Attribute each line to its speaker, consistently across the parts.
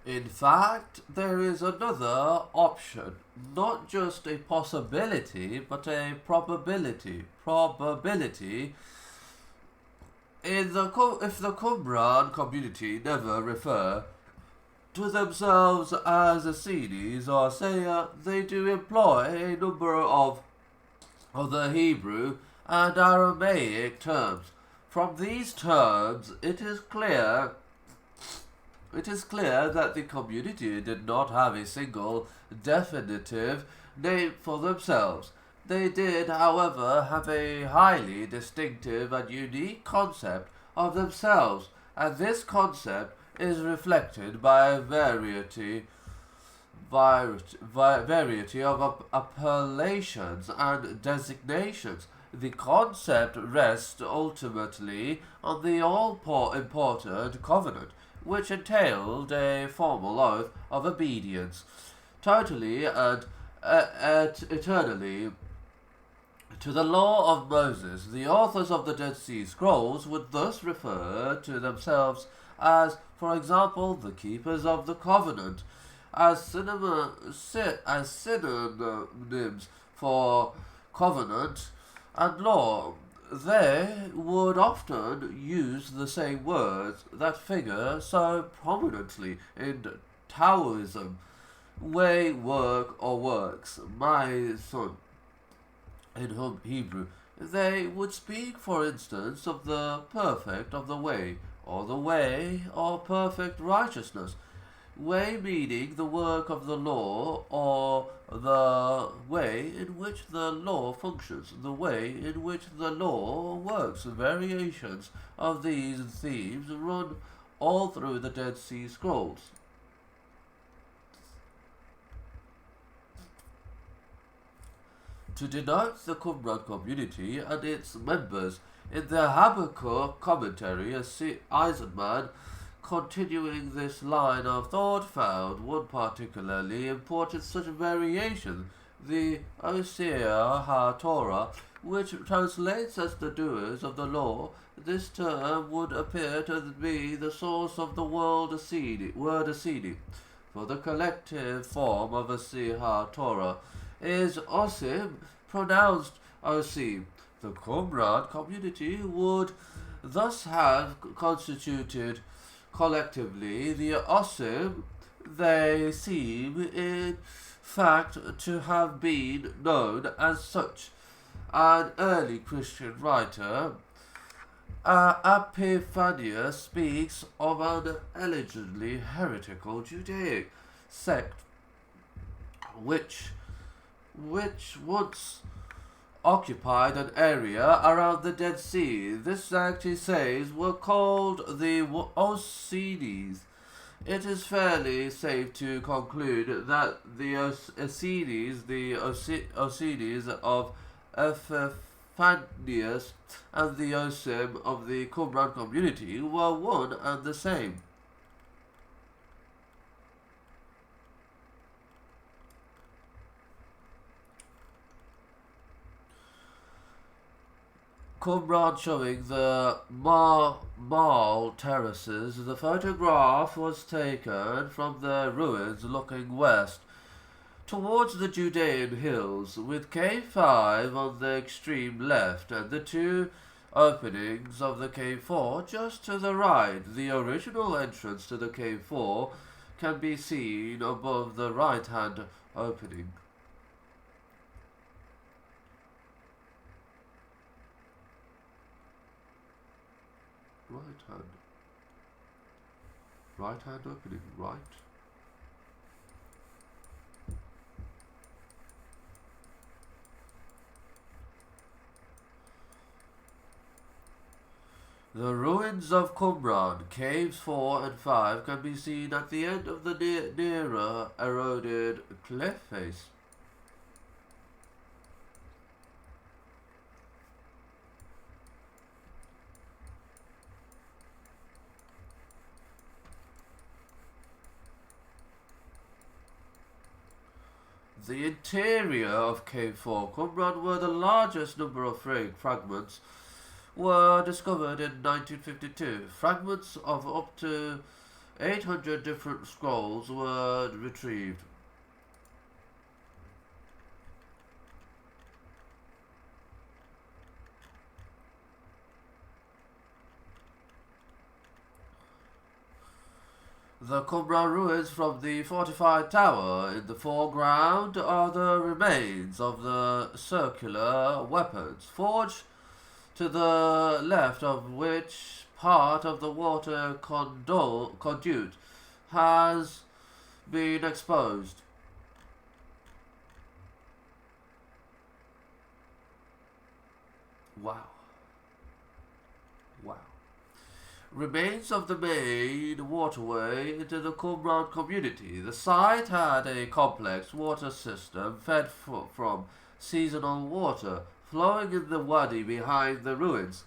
Speaker 1: In fact, there is another option, not just a possibility, but a probability. If the Qumran community never refer to themselves as Essenes or Saya, they do employ a number of the Hebrew and Aramaic terms. From these terms, it is clear that the community did not have a single definitive name for themselves. They did, however, have a highly distinctive and unique concept of themselves, and this concept is reflected by a variety of appellations and designations. The concept rests ultimately on the all-important covenant, which entailed a formal oath of obedience, totally and eternally, to the law of Moses. The authors of the Dead Sea Scrolls would thus refer to themselves as, for example, the keepers of the covenant, as synonyms for covenant and law. They would often use the same words that figure so prominently in Taoism: way, work, or works, my son, in Hebrew. They would speak, for instance, of the perfect of the way, or perfect righteousness. Way meaning the work of the law, or the way in which the law functions, the way in which the law works. Variations of these themes run all through the Dead Sea Scrolls. To denote the Qumran community and its members, in the Habakkuk commentary, Eisenman, continuing this line of thought, found one particularly important such variation, the Osir HaTorah, which translates as the doers of the law. This term would appear to be the source of the word Essenes, for the collective form of Osir HaTorah is Osim, pronounced Osim. The Qumran community would thus have constituted collectively the Osim. They seem, in fact, to have been known as such. An early Christian writer, Epiphanius, speaks of an allegedly heretical Judaic sect which once occupied an area around the Dead Sea. This sect, he says, were called the Essenes. It is fairly safe to conclude that the Essenes, of Epiphanius, and the Osim of the Qumran community were one and the same. Qumran showing the Marl terraces. The photograph was taken from the ruins looking west towards the Judean hills, with K5 on the extreme left and the two openings of the K4 just to the right. The original entrance to the K4 can be seen above the right-hand opening. Right hand opening, right. The ruins of Qumran, caves 4 and 5, can be seen at the end of the nearer eroded cliff face. The interior of Cave 4 Qumran, where the largest number of fragments were discovered in 1952. Fragments of up to 800 different scrolls were retrieved. The Qumran ruins from the fortified tower in the foreground are the remains of the circular weapons forged, to the left of which part of the water conduit has been exposed. Wow. Wow. Remains of the main waterway into the Qumran community. The site had a complex water system fed from seasonal water flowing in the wadi behind the ruins.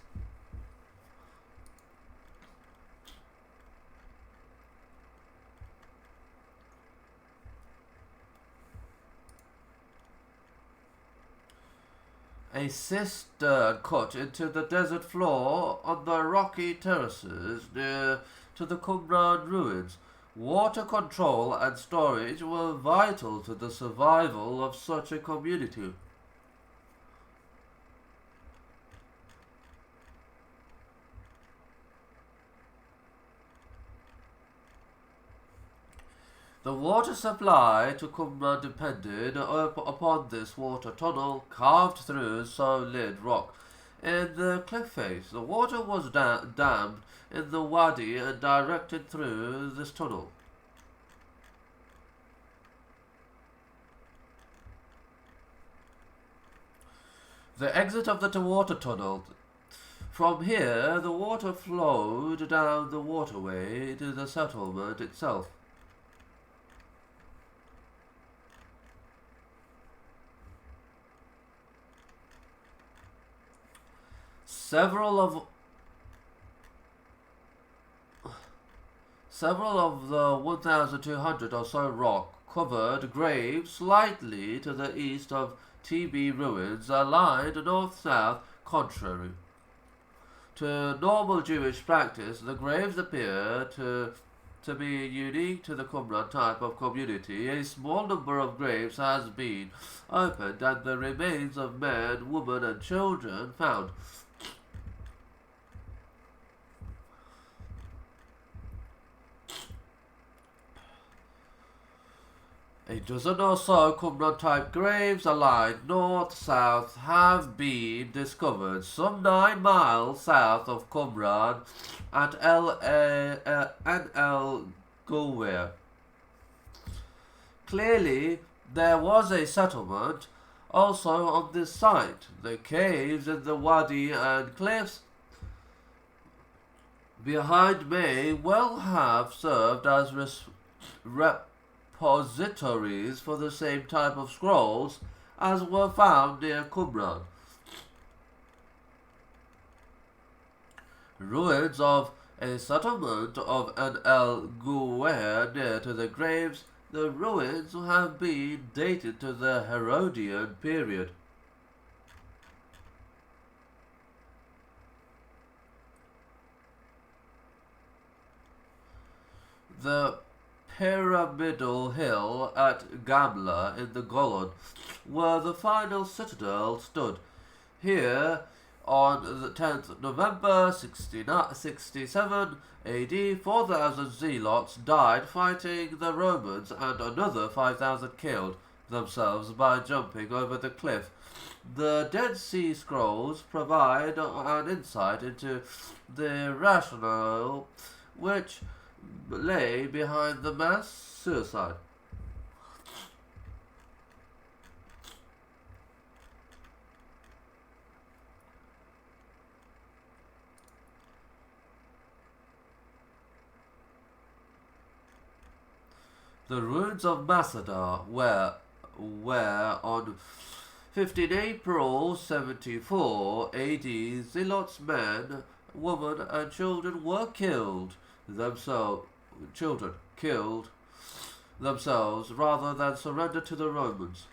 Speaker 1: A cistern cut into the desert floor on the rocky terraces near to the Qumran ruins. Water control and storage were vital to the survival of such a community. The water supply to Qumran depended upon this water tunnel carved through solid rock. In the cliff face, the water was dammed in the wadi and directed through this tunnel. The exit of the water tunnel. From here, the water flowed down the waterway to the settlement itself. Several of the 1,200 or so rock-covered graves slightly to the east of TB ruins are lined north-south. Contrary to normal Jewish practice, the graves appear to be unique to the Qumran type of community. A small number of graves has been opened and the remains of men, women and children found. A dozen or so Qumran-type graves aligned north-south have been discovered, some 9 miles south of Qumran at El Gulwer. Clearly, there was a settlement also on this site. The caves in the wadi and cliffs behind may well have served as repositories for the same type of scrolls as were found near Qumran. Ruins of a settlement of an El Gouwer near to the graves. The ruins have been dated to the Herodian period. The pyramidal hill at Gamla in the Golan, where the final citadel stood. Here, on the 10th November 67 AD, 4,000 zealots died fighting the Romans and another 5,000 killed themselves by jumping over the cliff. The Dead Sea Scrolls provide an insight into the rationale which lay behind the mass suicide. The ruins of Masada where on 15 April 74 AD, zealots, men, women and children were killed themselves rather than surrender to the Romans.